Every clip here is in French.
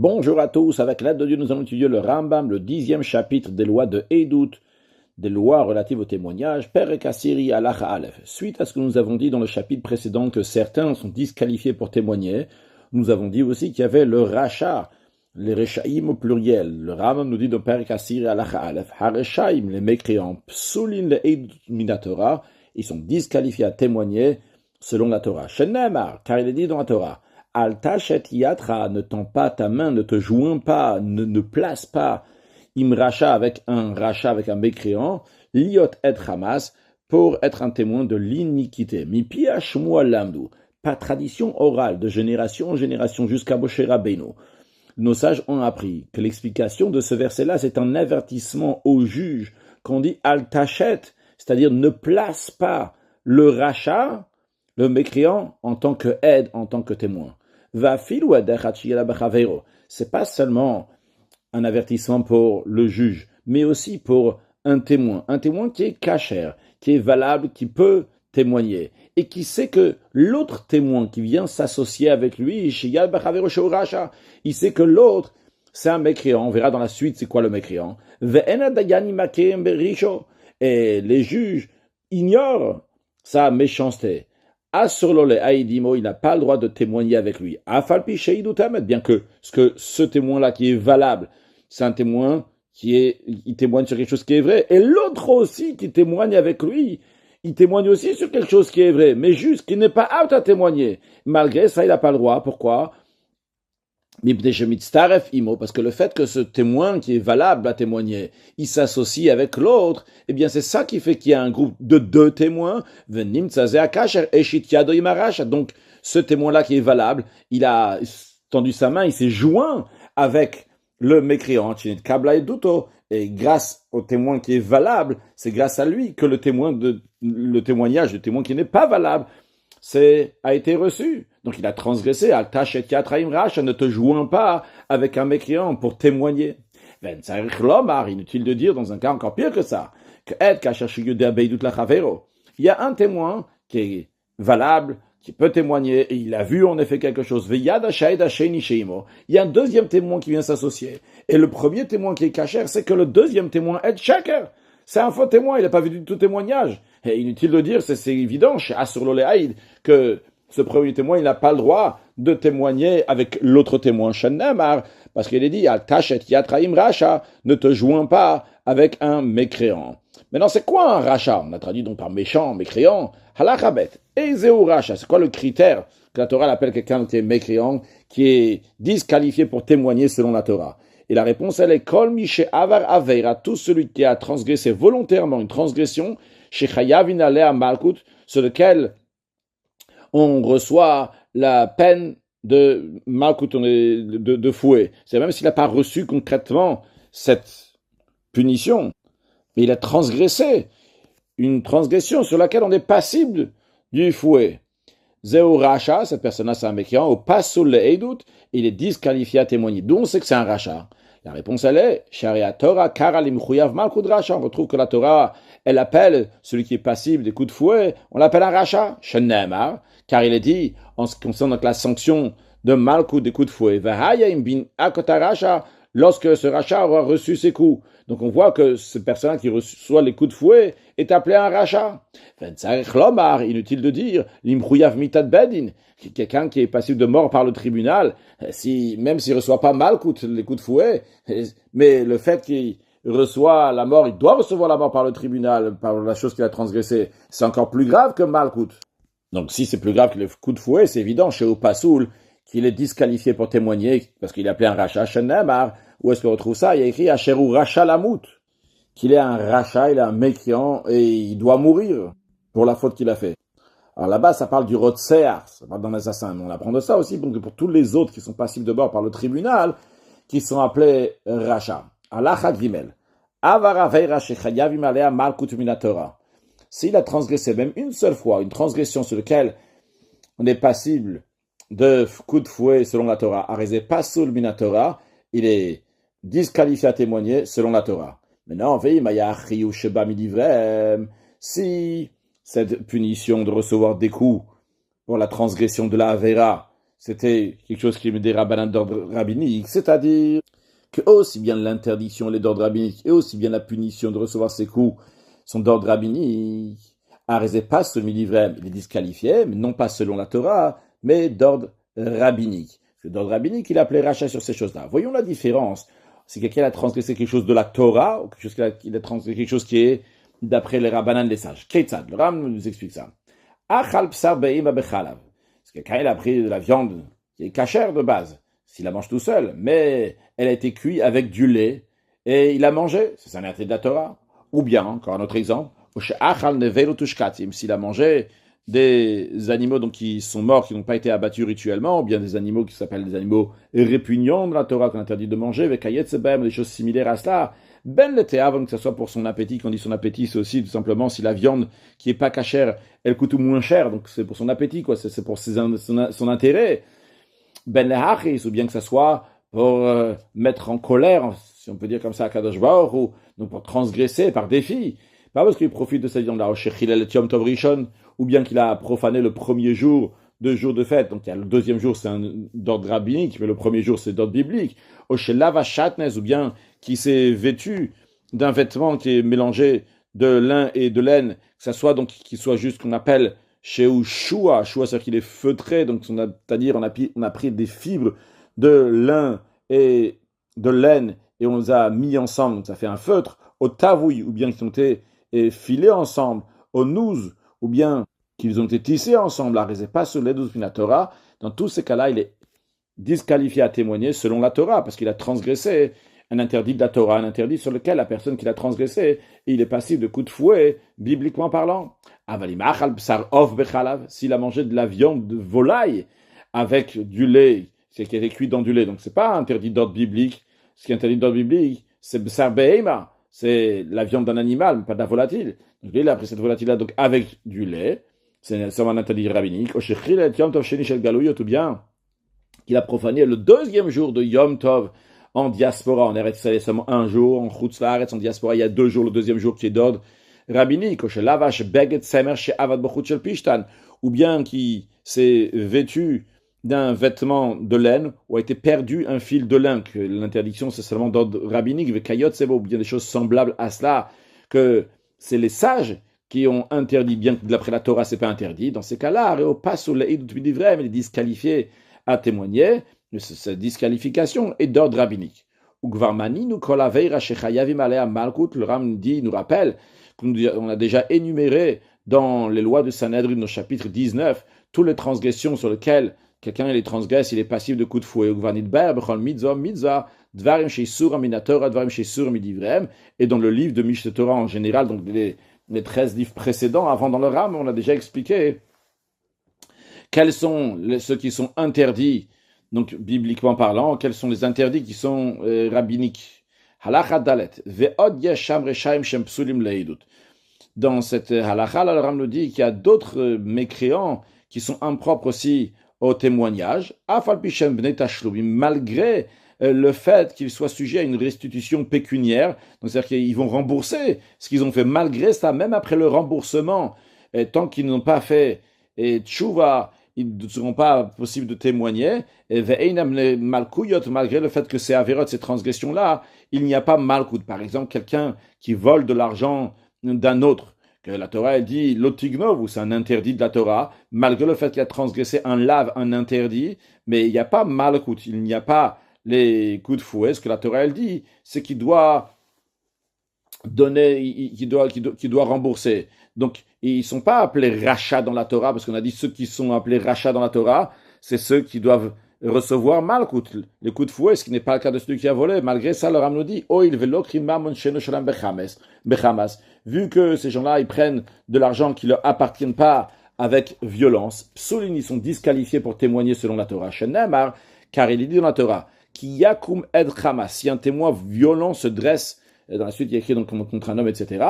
Bonjour à tous, avec l'aide de Dieu, nous allons étudier le Rambam, le 10e chapitre des lois de Eidout, des lois relatives au témoignage, Perek Asiri Halacha Aleph. Suite à ce que nous avons dit dans le chapitre précédent que certains sont disqualifiés pour témoigner, nous avons dit aussi qu'il y avait le Racha, les Rechaim au pluriel. Le Rambam nous dit dans Perek Asiri Halacha Aleph, HaRechaim, les mécréants, Psulin le Eidout Minatora, ils sont disqualifiés à témoigner selon la Torah. Shenemar, car il est dit dans la Torah, Al tachet yatra, ne tends pas ta main, ne te joins pas, ne place pas imracha avec un mécréant, liot et hamas, pour être un témoin de l'iniquité. Mi piach moi lamdu, pas tradition orale de génération en génération jusqu'à Moshe Rabbeinu. Nos sages ont appris que l'explication de ce verset-là, c'est un avertissement au juge qu'on dit al tachet, c'est-à-dire ne place pas le rachat, le mécréant, en tant que aide, en tant que témoin. C'est pas seulement un avertissement pour le juge, mais aussi pour un témoin qui est kasher, qui est valable, qui peut témoigner, et qui sait que l'autre témoin qui vient s'associer avec lui, il sait que l'autre, c'est un mécréant. On verra dans la suite c'est quoi le mécréant. Et les juges ignorent sa méchanceté. Asurlole Aïdimo, il n'a pas le droit de témoigner avec lui. Afalpi Sheidutamet, bien que ce témoin-là qui est valable, c'est un témoin il témoigne sur quelque chose qui est vrai. Et l'autre aussi qui témoigne avec lui, il témoigne aussi sur quelque chose qui est vrai, mais juste qu'il n'est pas apte à témoigner. Malgré ça, il n'a pas le droit. Pourquoi? Parce que le fait que ce témoin qui est valable à témoigner, il s'associe avec l'autre, eh bien c'est ça qui fait qu'il y a un groupe de deux témoins. Donc ce témoin-là qui est valable, il a tendu sa main, il s'est joint avec le mécréant, et grâce au témoin qui est valable, c'est grâce à lui que le témoignage, le témoin qui n'est pas valable, a été reçu. Donc il a transgressé. Al tachet yatraim racha, ne te joins pas avec un mécréant pour témoigner. Inutile de dire dans un cas encore pire que ça, que il y a un témoin qui est valable, qui peut témoigner, et il a vu en effet quelque chose. Il y a un deuxième témoin qui vient s'associer. Et le premier témoin qui est kasher, c'est que le deuxième témoin est shaker. C'est un faux témoin, il n'a pas vu du tout témoignage. Et inutile de dire, c'est évident chez Asurlole Aïd, que ce premier témoin, il n'a pas le droit de témoigner avec l'autre témoin, Shennemar, parce qu'il est dit, Al tachet yatraim racha, ne te joins pas avec un mécréant. Maintenant, c'est quoi un rachat? On a traduit donc par méchant, mécréant. Halachabet. Et zéou racha, c'est quoi le critère que la Torah appelle quelqu'un qui est mécréant, qui est disqualifié pour témoigner selon la Torah? Et la réponse, elle est Kol Mishe Avar Aveira, tout celui qui a transgressé volontairement une transgression, chez Chayavin Alea Malkut, sur lequel on reçoit la peine de Malkut, de fouet. C'est même s'il n'a pas reçu concrètement cette punition, mais il a transgressé une transgression sur laquelle on est passible du fouet. Zéo Racha, cette personne-là, c'est un mécréant, au Pasul le Eidout, il est disqualifié à témoigner. D'où on sait que c'est un rachat? La réponse, elle est, Sharia Torah, Karalim Chuyav Malkut Racha. On retrouve que la Torah, elle appelle celui qui est passible des coups de fouet, on l'appelle un rachat, Shenemar, car il est dit, en ce qui concerne donc la sanction de Malkut des coups de fouet, Vahayim bin Akota Racha, lorsque ce rachat aura reçu ses coups. Donc on voit que ce personnage qui reçoit les coups de fouet est appelé un rachat. Inutile de dire, l'imchouyav mitad bedin, quelqu'un qui est passible de mort par le tribunal, même s'il ne reçoit pas malkout, les coups de fouet, mais le fait qu'il reçoit la mort, il doit recevoir la mort par le tribunal, par la chose qu'il a transgressée, c'est encore plus grave que malkout. Donc si c'est plus grave que le coup de fouet, c'est évident chez Opasoul qu'il est disqualifié pour témoigner parce qu'il est appelé un rachat. Shenemar, où est-ce qu'on retrouve ça? Il y a écrit Asherou Racha Lamout, qu'il est un rachat, il est un mécréant et il doit mourir pour la faute qu'il a fait. Alors là-bas, ça parle du Rotsear, ça parle d'un assassin. Mais on apprend de ça aussi donc pour tous les autres qui sont passibles de mort par le tribunal, qui sont appelés rachat. Alachat Gimel. Avaraveira Shechayavim Alea Malkut Minatora. S'il a transgressé même une seule fois, une transgression sur laquelle on est passible de coups de fouet selon la Torah, Arezé Pasul Minatora, il est disqualifié à témoigner selon la Torah. Maintenant, si cette punition de recevoir des coups pour la transgression de la Avera, c'était quelque chose qui est des rabbinans d'ordre rabbinique, c'est-à-dire que aussi bien l'interdiction est d'ordre rabbinique et aussi bien la punition de recevoir ses coups sont d'ordre rabbinique. Arrêtez pas celui livré, il est disqualifié, mais non pas selon la Torah, mais d'ordre rabbinique. D'ordre rabbinique, il appelait rachat sur ces choses-là. Voyons la différence. Si quelqu'un a transgressé quelque chose de la Torah, ou qu'il a transgressé quelque chose qui est d'après les rabbanan les sages. Ketzad, le Ram nous explique ça. Achal psar be'ima bechalav. Parce que quand il a pris de la viande qui est cachère de base, s'il la mange tout seul, mais elle a été cuite avec du lait, et il a mangé, c'est un interdit de la Torah. Ou bien, encore un autre exemple, s'il a mangé des animaux donc, qui sont morts, qui n'ont pas été abattus rituellement, ou bien des animaux qui s'appellent des animaux répugnants de la Torah qu'on interdit de manger, des choses similaires à cela, ben le avant que ce soit pour son appétit. Quand on dit son appétit, c'est aussi tout simplement si la viande qui est pas cachère, elle coûte moins cher, donc c'est pour son appétit, quoi, c'est pour son intérêt. Ben le hachis, ou bien que ce soit pour mettre en colère, si on peut dire comme ça, à Kadosh Baruch Hu, donc pour transgresser par défi. Pas parce qu'il profite de cette viande-là, ou bien qu'il a profané le premier jour, 2 jours de fête. Donc il y a le deuxième jour, c'est d'ordre rabbinique, mais le premier jour, c'est d'ordre biblique. Ou bien qui s'est vêtu d'un vêtement qui est mélangé de lin et de laine, que ça soit donc qu'il soit juste ce qu'on appelle chez Shua. Shua, c'est-à-dire qu'il est feutré, donc c'est-à-dire on a pris des fibres de lin et de laine et on les a mis ensemble, donc ça fait un feutre. Au tavoui, ou bien qui ont été filés ensemble, au nouz, ou bien qu'ils ont été tissés ensemble, la pas sur les 12 Torah, dans tous ces cas-là, il est disqualifié à témoigner selon la Torah, parce qu'il a transgressé un interdit de la Torah, un interdit sur lequel la personne qui l'a transgressé, il est passif de coups de fouet, bibliquement parlant. S'il a mangé de la viande de volaille avec du lait, c'est qui est cuit dans du lait, donc c'est pas interdit d'ordre biblique. Ce qui est interdit d'ordre biblique, c'est bsar beheima, c'est la viande d'un animal, pas de la volatile. Donc lui, il a pris cette volatile-là donc avec du lait, c'est un interdit rabbinique. Ou bien qu'il a profané le deuxième jour de Yom Tov en diaspora, en Eretz Israël seulement un jour, en Chutz Laaretz, en diaspora, il y a 2 jours, le deuxième jour qui est d'ordre rabbinique. Ou bien qui s'est vêtu d'un vêtement de laine ou a été perdu un fil de lin, que l'interdiction c'est seulement d'ordre rabbinique, ou bien des choses semblables à cela, que c'est les sages qui ont interdit, bien que d'après la Torah c'est pas interdit. Dans ces cas-là, il est disqualifié à témoigner, cette disqualification est d'ordre rabbinique. Le Ram dit, nous rappelle qu'on a déjà énuméré dans les lois de Sanhedrin, au chapitre 19, toutes les transgressions sur lesquelles quelqu'un les transgresse, il est passif de coups de fouet. Et dans le livre de Mishneh Torah en général, donc les 13 livres précédents, avant dans le Ram, on a déjà expliqué quels sont ceux qui sont interdits, donc bibliquement parlant, quels sont les interdits qui sont rabbiniques. Halacha dalet, ve'od yesham reshaim shem psulim leidut. Dans cette halacha, le Ram nous dit qu'il y a d'autres mécréants qui sont impropres aussi au témoignage, malgré le fait qu'ils soient sujets à une restitution pécuniaire, donc c'est-à-dire qu'ils vont rembourser ce qu'ils ont fait, malgré ça, même après le remboursement, et tant qu'ils n'ont pas fait tchouva, ils ne seront pas possibles de témoigner, et malgré le fait que c'est avérote, ces transgressions-là, il n'y a pas malkout. Par exemple, quelqu'un qui vole de l'argent d'un autre, que la Torah dit l'otignov, ou c'est un interdit de la Torah, malgré le fait qu'il a transgressé un lave, un interdit, mais il n'y a pas malkout, il n'y a pas les coups de fouet. Ce que la Torah elle dit, c'est qu'il doit donner, qu'il doit rembourser. Donc, ils ne sont pas appelés rachats dans la Torah, parce qu'on a dit ceux qui sont appelés rachats dans la Torah, c'est ceux qui doivent recevoir malkout, les coups de fouet, ce qui n'est pas le cas de celui qui a volé. Malgré ça, le Ram nous dit, vu que ces gens-là, ils prennent de l'argent qui ne leur appartient pas avec violence, psoulin, ils sont disqualifiés pour témoigner selon la Torah. Shenamar, car il est dit dans la Torah, qui yakum ed chamas, si un témoin violent se dresse, dans la suite il y a écrit donc contre un homme, etc.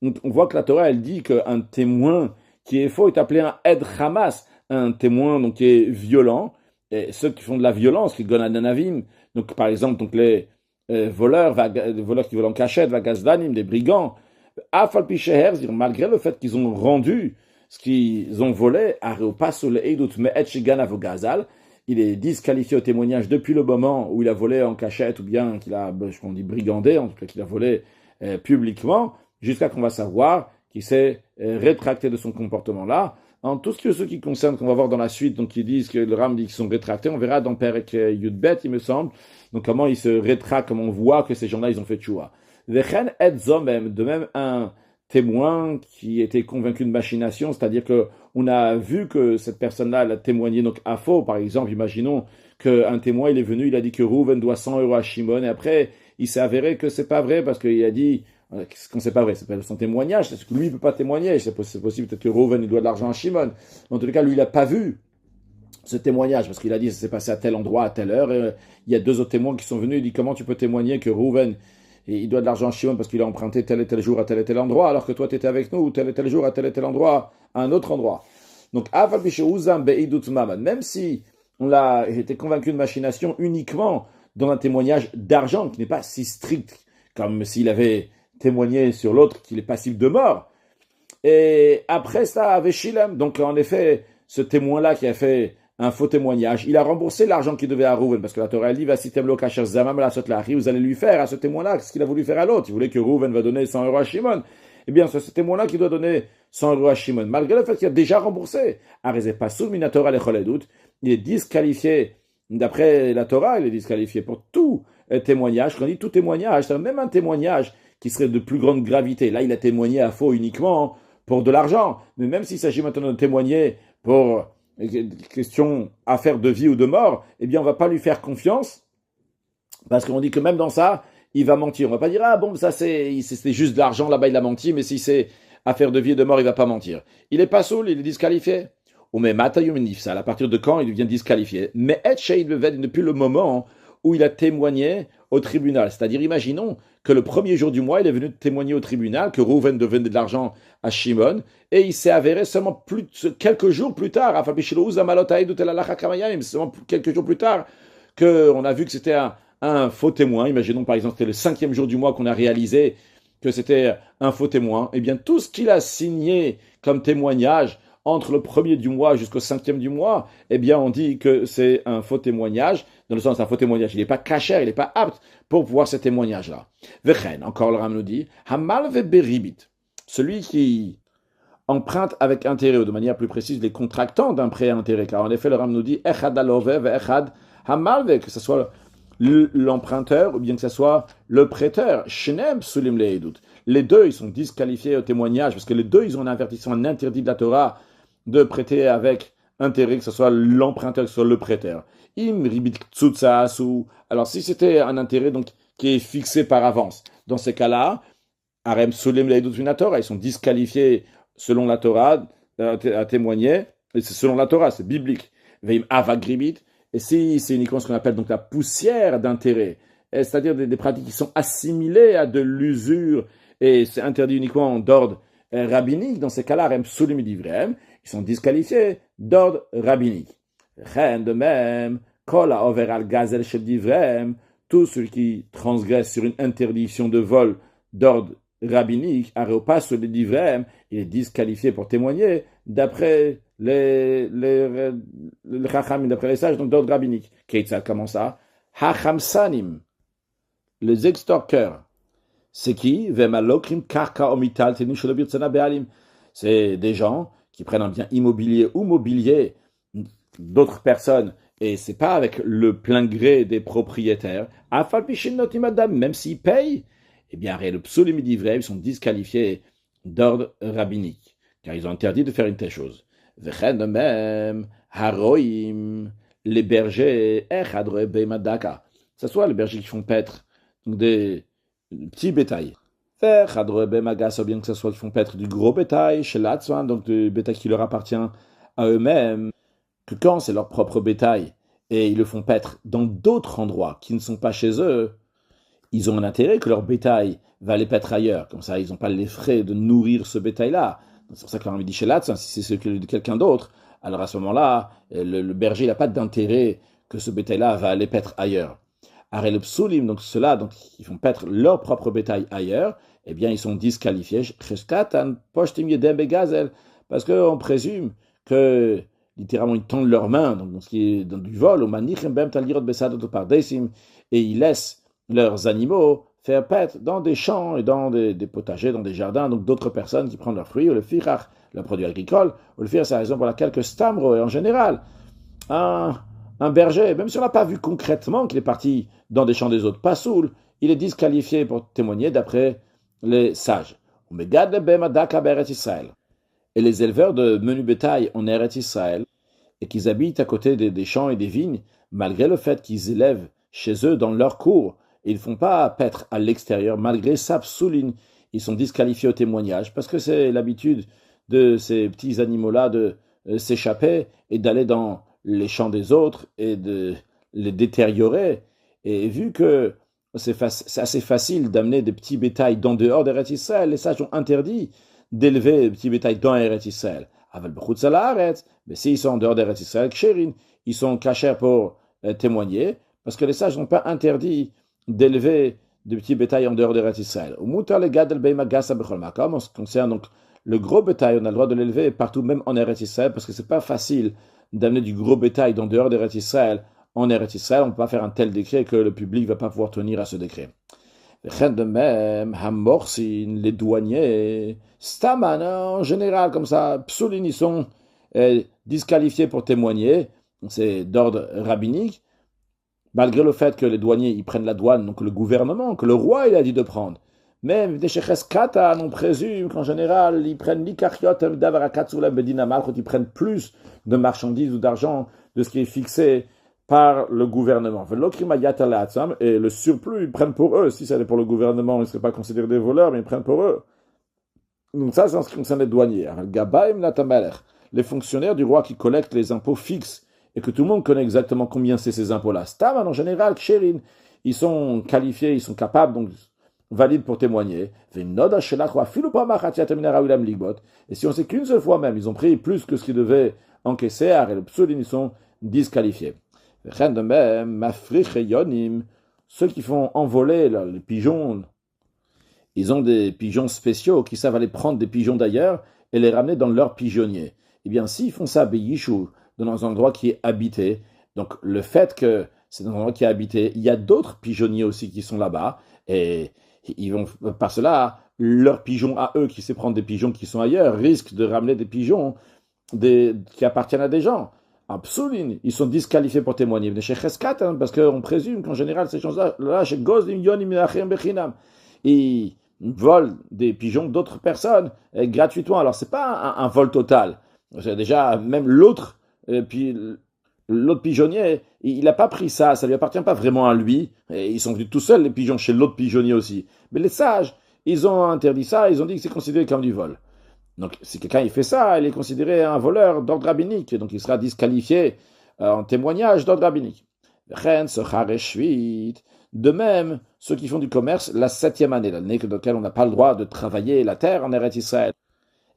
Donc, on voit que la Torah, elle dit qu'un témoin qui est faux est appelé un ed chamas, un témoin donc qui est violent. Et ceux qui font de la violence, qui gonadonavim, donc par exemple donc les voleurs qui volent en cachette, vagazdanim, des brigands, malgré le fait qu'ils ont rendu ce qu'ils ont volé, il est disqualifié au témoignage depuis le moment où il a volé en cachette ou bien qu'il a, on dit brigandé, en tout cas qu'il a volé publiquement, jusqu'à qu'on va savoir qu'il s'est rétracté de son comportement-là. En tout ce qui concerne, qu'on va voir dans la suite, donc ils disent que le Ram dit qu'ils sont rétractés, on verra dans Perek Yudbet, il me semble, donc comment ils se rétractent, comment on voit que ces gens-là, ils ont fait tchouva. De même un témoin qui était convaincu de machination, c'est-à-dire que on a vu que cette personne-là, elle a témoigné donc à faux, par exemple, imaginons qu'un témoin, il est venu, il a dit que Rouven doit 100 euros à Shimon, et après, il s'est avéré que c'est pas vrai, parce qu'il a dit, qu'est-ce qu'on sait pas vrai, c'est pas son témoignage, c'est que lui, il peut pas témoigner, c'est possible, peut-être que Rouven, il doit de l'argent à Shimon. En tout cas, lui, il a pas vu ce témoignage, parce qu'il a dit, ça s'est passé à tel endroit, à telle heure, et il y a deux autres témoins qui sont venus, il dit, comment tu peux témoigner que Rouven, et il doit de l'argent à Shimon parce qu'il a emprunté tel et tel jour à tel et tel endroit, alors que toi, tu étais avec nous, tel et tel jour à tel et tel endroit, à un autre endroit. Donc, même si on a été convaincu de machination uniquement dans un témoignage d'argent, qui n'est pas si strict comme s'il avait témoigné sur l'autre qu'il est passible de mort. Et après ça, avec Shilem, donc en effet, ce témoin-là qui a fait un faux témoignage, il a remboursé l'argent qu'il devait à Rouven, parce que la Torah dit, vous allez lui faire à ce témoin-là ce qu'il a voulu faire à l'autre. Il voulait que Rouven va donner 100 euros à Shimon. Eh bien, c'est ce témoin-là qui doit donner 100 euros à Shimon, malgré le fait qu'il a déjà remboursé. Il est disqualifié, d'après la Torah, il est disqualifié pour tout témoignage. Quand on dit tout témoignage, c'est même un témoignage qui serait de plus grande gravité. Là, il a témoigné à faux uniquement pour de l'argent. Mais même s'il s'agit maintenant de témoigner pour question affaire de vie ou de mort, eh bien, on va pas lui faire confiance, parce qu'on dit que même dans ça, il va mentir. On va pas dire, ah bon, ça c'est juste de l'argent, là-bas il a menti, mais si c'est affaire de vie et de mort, il va pas mentir. Il est pas saoul, il est disqualifié. Ou mais à partir de quand il devient disqualifié? Mais depuis le moment où il a témoigné au tribunal. C'est-à-dire, imaginons que le premier jour du mois, il est venu témoigner au tribunal que Rouven devait de l'argent à Shimon, et il s'est avéré seulement quelques jours plus tard, seulement quelques jours plus tard, qu'on a vu que c'était un faux témoin. Imaginons par exemple, c'était le 5e jour du mois qu'on a réalisé que c'était un faux témoin. Eh bien, tout ce qu'il a signé comme témoignage entre le 1er du mois jusqu'au 5e du mois, eh bien, on dit que c'est un faux témoignage, dans le sens un faux témoignage. Il n'est pas caché, il n'est pas apte pour pouvoir ce témoignage-là. Vechen, encore le Ram nous dit, Hamal beribit, celui qui emprunte avec intérêt, ou de manière plus précise, les contractants d'un prêt à intérêt. Car en effet, le Ram nous dit, Echad alove echad hamalve, que ce soit l'emprunteur ou bien que ce soit le prêteur. Shenem sulim leedut. Les deux, ils sont disqualifiés au témoignage, parce que les deux, ils ont un avertissement, un interdit de la Torah de prêter avec intérêt, que ce soit l'emprunteur, que ce soit le prêteur. Im ribit ktsutsaasu. Alors, si c'était un intérêt donc qui est fixé par avance, dans ces cas-là, Arem Solim Leidut Torah, ils sont disqualifiés selon la Torah à témoigner, et c'est selon la Torah, c'est biblique. Veim avagribit, et si c'est uniquement ce qu'on appelle donc la poussière d'intérêt, c'est-à-dire des pratiques qui sont assimilées à de l'usure, et c'est interdit uniquement d'ordre rabbinique, dans ces cas-là, Arem Solim Divrem, ils sont disqualifiés d'ordre rabbinique. De même, Kol haover al gazel shel divrem, tout celui qui transgresse sur une interdiction de vol d'ordre rabbinique, Areopas sur les divrem, il est disqualifié pour témoigner d'après les chacham, d'après les sages, donc d'ordre rabbinique. Keitzad, comment ça? Hachamsanim, les extorqueurs. C'est qui? Vemalokrim karka omital tenu sholobir tzana be'alim. C'est des gens qui prennent un bien immobilier ou mobilier d'autres personnes, et c'est pas avec le plein gré des propriétaires, même s'ils payent, eh bien, le psaulim d'ivrei, ils sont disqualifiés d'ordre rabbinique, car ils ont interdit de faire une telle chose. De même, haroim, les bergers, ce soit les bergers qui font paître des petits bétails. Ou bien que ce soit qui font paître du gros bétail, chez l'Atzwan, donc du bétail qui leur appartient à eux-mêmes, que quand c'est leur propre bétail et ils le font paître dans d'autres endroits qui ne sont pas chez eux, ils ont un intérêt que leur bétail va aller paître ailleurs. Comme ça, ils n'ont pas les frais de nourrir ce bétail-là. C'est pour ça qu'on dit chez l'Atzwan, si c'est celui de quelqu'un d'autre, alors à ce moment-là, le berger n'a pas d'intérêt que ce bétail-là va aller paître ailleurs. Arrêt le psoulim, donc ceux-là, donc, ils font paître leur propre bétail ailleurs, eh bien, ils sont disqualifiés. Parce qu'on présume que littéralement, ils tendent leurs mains, donc dans ce qui est dans du vol, et ils laissent leurs animaux faire paître dans des champs et dans des potagers, dans des jardins, donc d'autres personnes qui prennent leurs fruits, ou le firach, leurs produits agricoles, ou le firach, c'est la raison pour laquelle que Stamro, et en général, un berger, même si on n'a pas vu concrètement qu'il est parti dans des champs des autres, pas saoul, il est disqualifié pour témoigner d'après les sages. Et les éleveurs de menu bétail en Eretz Israël, et qu'ils habitent à côté des champs et des vignes, malgré le fait qu'ils élèvent chez eux dans leur cour, et ils ne font pas paître à l'extérieur, malgré ça, psoulin, ils sont disqualifiés au témoignage, parce que c'est l'habitude de ces petits animaux-là de s'échapper et d'aller dans les champs des autres et de les détériorer. Et vu que c'est assez facile d'amener des petits bétails dans dehors d'Eretz Israël, les sages ont interdit d'élever des petits bétails dans Eretz Israël. Mais s'ils sont en dehors d'Eretz Israël, ils sont cachés pour témoigner, parce que les sages n'ont pas interdit d'élever des petits bétails en dehors d'Eretz Israël. En ce qui concerne donc le gros bétail, on a le droit de l'élever partout, même en Eretz Israël, parce que c'est pas facile d'amener du gros bétail dans dehors d'Eretz Israël. En Eretz Israël, on ne peut pas faire un tel décret que le public ne va pas pouvoir tenir à ce décret. De même, Hamorsin, les douaniers, Staman, en général, comme ça, Psoulin, ils sont disqualifiés pour témoigner, c'est d'ordre rabbinique, malgré le fait que les douaniers ils prennent la douane, donc le gouvernement, que le roi il a dit de prendre. Même des sheches katan, on présume qu'en général, ils prennent l'ikachiot d'avarakat bedina malchut, ils prennent plus de marchandises ou d'argent de ce qui est fixé par le gouvernement. Et le surplus, ils prennent pour eux. Si c'était pour le gouvernement, ils ne seraient pas considérés des voleurs, mais ils prennent pour eux. Donc ça, c'est en ce qui concerne les douaniers. Les fonctionnaires du roi qui collectent les impôts fixes, et que tout le monde connaît exactement combien c'est ces impôts-là. Staman, en général, ksherin, ils sont qualifiés, ils sont capables, donc valides pour témoigner. Et si on sait qu'une seule fois même, ils ont pris plus que ce qu'ils devaient encaisser, et le psoulin, ils sont disqualifiés. De même, ceux qui font envoler là, les pigeons, ils ont des pigeons spéciaux qui savent aller prendre des pigeons d'ailleurs et les ramener dans leur pigeonnier. Eh bien, s'ils font ça, Beyishu, dans un endroit qui est habité, donc le fait que c'est dans un endroit qui est habité, il y a d'autres pigeonniers aussi qui sont là-bas, et ils vont, par cela, leurs pigeons à eux, qui sait prendre des pigeons qui sont ailleurs, risquent de ramener des pigeons qui appartiennent à des gens. Absolument, ils sont disqualifiés pour témoigner. Parce qu'on présume qu'en général, ces gens-là, ils volent des pigeons d'autres personnes gratuitement. Alors, c'est pas un vol total. C'est déjà, même l'autre pigeonnier, il n'a pas pris ça, ça lui appartient pas vraiment à lui. Et ils sont venus tout seuls, les pigeons, chez l'autre pigeonnier aussi. Mais les sages, ils ont interdit ça, ils ont dit que c'est considéré comme du vol. Donc, si quelqu'un il fait ça, il est considéré un voleur d'ordre rabbinique, donc il sera disqualifié en témoignage d'ordre rabbinique. De même, ceux qui font du commerce, la 7e année, l'année dans laquelle on n'a pas le droit de travailler la terre en Eretz Israël.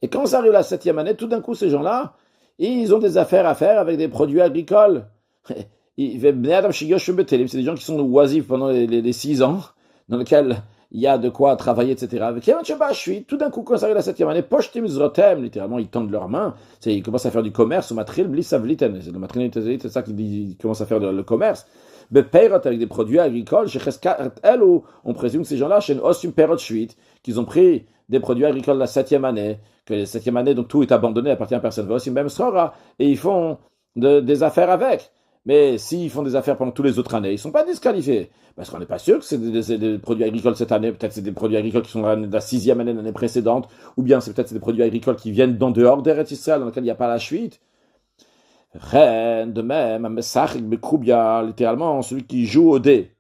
Et quand ça arrive la 7e année, tout d'un coup, ces gens-là, ils ont des affaires à faire avec des produits agricoles. C'est des gens qui sont oisifs pendant les 6 ans, dans lesquels il y a de quoi travailler, etc. Tout d'un coup, quand ça arrive la 7e année, littéralement, ils tendent leurs mains, ils commencent à faire du commerce, c'est le matril, c'est ça qu'ils commencent à faire le commerce. Avec des produits agricoles, on présume que ces gens-là, qu'ils ont pris des produits agricoles la 7e année, que la 7e année, donc tout est abandonné, appartient à personne, et ils font des affaires avec. Mais s'ils font des affaires pendant toutes les autres années, ils ne sont pas disqualifiés. Parce qu'on n'est pas sûr que c'est des produits agricoles cette année, peut-être c'est des produits agricoles qui sont de la 6e année de l'année précédente, ou bien c'est peut-être des produits agricoles qui viennent d'en dehors d'Eretz Israël, dans lesquels il n'y a pas la fuite. De même, un messach bekroubia, littéralement, celui qui joue au dé.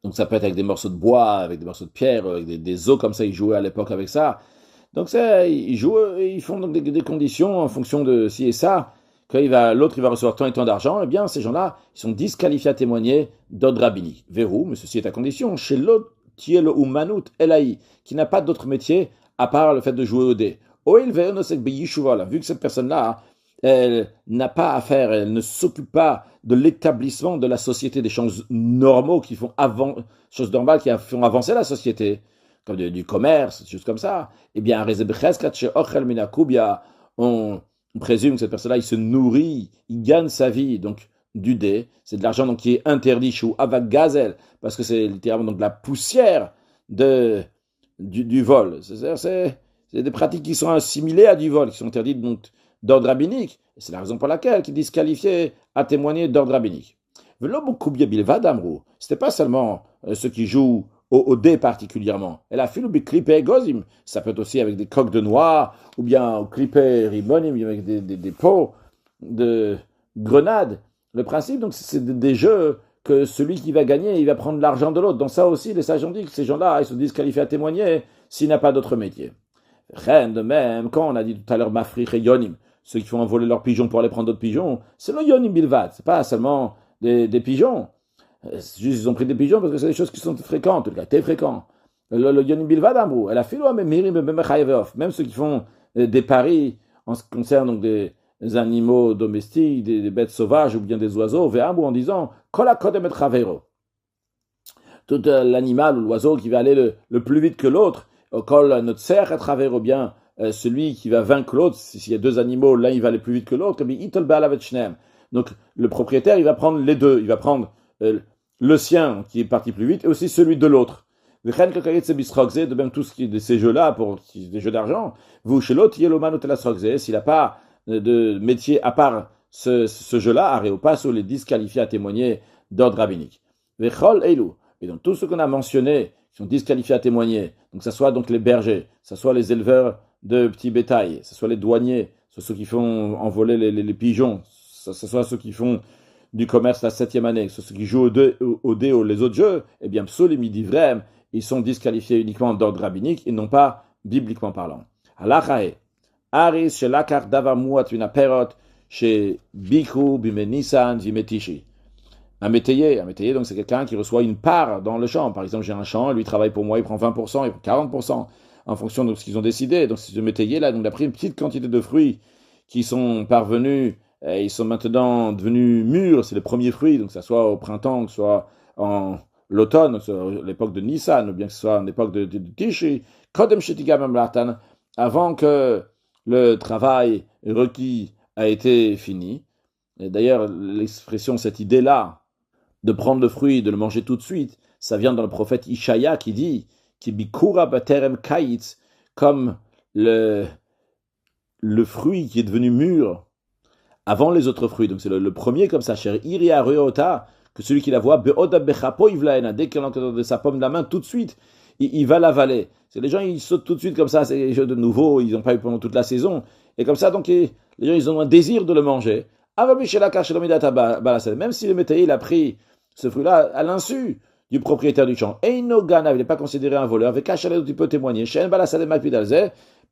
Donc ça peut être avec des morceaux de bois, avec des morceaux de pierre, avec des os comme ça, ils jouaient à l'époque avec ça. Donc ils jouent, ils font donc des conditions en fonction de ci et ça. Quand l'autre il va recevoir tant et tant d'argent, eh bien ces gens-là, ils sont disqualifiés à témoigner d'ordre rabbinique. Verrou, mais ceci est à condition, chez l'autre, tiel ou manout elaï, qui n'a pas d'autre métier à part le fait de jouer au dé. Vu que cette personne-là, elle n'a pas à faire, elle ne s'occupe pas de l'établissement de la société, des choses normaux choses normales qui font avancer la société, comme du commerce, des choses comme ça, eh bien, on on présume que cette personne-là, il se nourrit, il gagne sa vie, donc du dé, c'est de l'argent donc qui est interdit chez Avak Gazel, parce que c'est littéralement donc de la poussière du vol. C'est des pratiques qui sont assimilées à du vol, qui sont interdites donc d'ordre rabbinique. Et c'est la raison pour laquelle qui disqualifiait à témoigner d'ordre rabbinique. C'était pas seulement ceux qui jouent au dé particulièrement. Et la file clipé gozim, ça peut être aussi avec des coques de noix, ou bien au clipé ribonim, avec des pots de grenades. Le principe, donc, c'est des jeux que celui qui va gagner, il va prendre l'argent de l'autre. Dans ça aussi, les sages ont dit que ces gens-là, ils se disqualifient à témoigner s'il n'a pas d'autre métier. Rien de même, quand on a dit tout à l'heure mafri et yonim, ceux qui font envoler leurs pigeons pour aller prendre d'autres pigeons, c'est le yonim bilvad, c'est pas seulement des pigeons. C'est juste ils ont pris des pigeons parce que c'est des choses qui sont fréquentes, en tout cas, très fréquents. Le yonim bilvad, amrou, elle a fait même ceux qui font des paris en ce qui concerne donc des animaux domestiques, des bêtes sauvages ou bien des oiseaux, en disant Kola kodem et travero. Tout l'animal ou l'oiseau qui va aller le plus vite que l'autre, kol notre serre à travers ou bien celui qui va vaincre l'autre, s'il y a deux animaux, l'un il va aller plus vite que l'autre, donc le propriétaire il va prendre les deux, il va prendre le sien qui est parti plus vite et aussi celui de l'autre. De même tout ce qui est de ces jeux-là, pour des jeux d'argent, vous chez l'autre, s'il n'a pas de métier à part ce jeu-là, Aréopas, ou les disqualifiés à témoigner d'ordre rabbinique. Et donc, tout ce qu'on a mentionné, qui sont disqualifiés à témoigner, donc ça soit donc les bergers, ça soit les éleveurs de petits bétail, ça soit les douaniers, ça soit ceux qui font envoler les pigeons, ça soit ceux qui font du commerce la 7e année, ceux qui jouent au dé ou les autres jeux, eh bien, psolim idivrem, ils sont disqualifiés uniquement d'ordre rabbinique et non pas bibliquement parlant. Halachae, Aris, chez Lakar Davamuat, une perot, chez Biku, Bimenisan, Vimetishi. Un métayer, donc c'est quelqu'un qui reçoit une part dans le champ. Par exemple, j'ai un champ, lui travaille pour moi, il prend 20%, il prend 40%, en fonction de ce qu'ils ont décidé. Donc, ce métayer-là, donc, il a pris une petite quantité de fruits qui sont parvenus, et ils sont maintenant devenus mûrs, c'est les premiers fruits, donc que ce soit au printemps, que ce soit en l'automne, à l'époque de Nissan, ou bien que ce soit en l'époque de Tishi, Kodem Shetigam Amlatan, avant que le travail requis a été fini. Et d'ailleurs, l'expression, cette idée-là, de prendre le fruit, de le manger tout de suite, ça vient dans le prophète Ishaya qui dit qui bikura baterem kaitz, comme le fruit qui est devenu mûr avant les autres fruits. Donc c'est le premier comme ça, cher iria reota, que celui qui la voit, beoda bechapo ivlaena, dès qu'il entre de sa pomme de la main, tout de suite, il va l'avaler. C'est les gens, ils sautent tout de suite comme ça, c'est des jeux de nouveau, ils n'ont pas eu pendant toute la saison. Et comme ça, donc, les gens, ils ont un désir de le manger. Même si le métayer, il a pris ce fruit-là à l'insu du propriétaire du champ. Eino Ganav, il n'est pas considéré un voleur. Avec Kachalet, tu peux témoigner.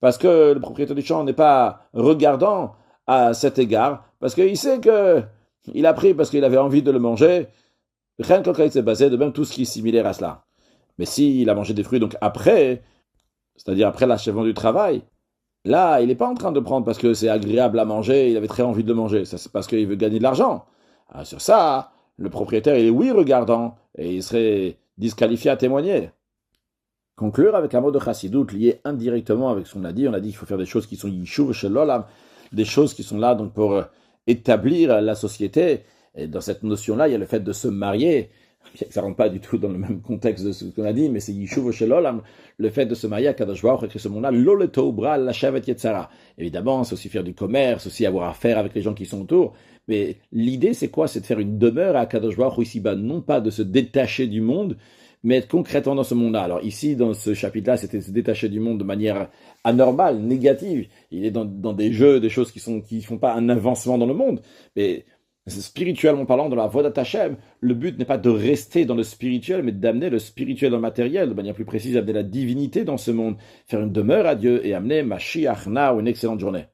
Parce que le propriétaire du champ n'est pas regardant à cet égard, parce qu'il sait qu'il a pris parce qu'il avait envie de le manger. De même tout ce qui est similaire à cela. Mais s'il a mangé des fruits donc après, c'est-à-dire après l'achèvement du travail, là, il n'est pas en train de prendre parce que c'est agréable à manger, il avait très envie de le manger, ça c'est parce qu'il veut gagner de l'argent. Alors, sur ça, le propriétaire, il est oui regardant, et il serait disqualifié à témoigner. Conclure avec un mot de chassidoute lié indirectement avec ce qu'on a dit. On a dit qu'il faut faire des choses qui sont yishuv shelolam, des choses qui sont là donc pour établir la société. Et dans cette notion-là, il y a le fait de se marier. Ça ne rentre pas du tout dans le même contexte de ce qu'on a dit, mais c'est yishuv shelolam, le fait de se marier à Kadosh Baruch Hu, ce monde-là, loleto bra la shavet yetzara. Évidemment, c'est aussi faire du commerce, aussi avoir affaire avec les gens qui sont autour. Mais l'idée, c'est quoi? C'est de faire une demeure à Kadosh Baruch Hu ici-bas, non pas de se détacher du monde, mais être concrètement dans ce monde-là. Alors ici, dans ce chapitre-là, c'était se détacher du monde de manière anormale, négative. Il est dans des jeux, des choses qui font pas un avancement dans le monde. Mais spirituellement parlant, dans la voie d'Hachem, le but n'est pas de rester dans le spirituel, mais d'amener le spirituel dans le matériel, de manière plus précise, amener la divinité dans ce monde, faire une demeure à Dieu et amener Mashiach Na, une excellente journée.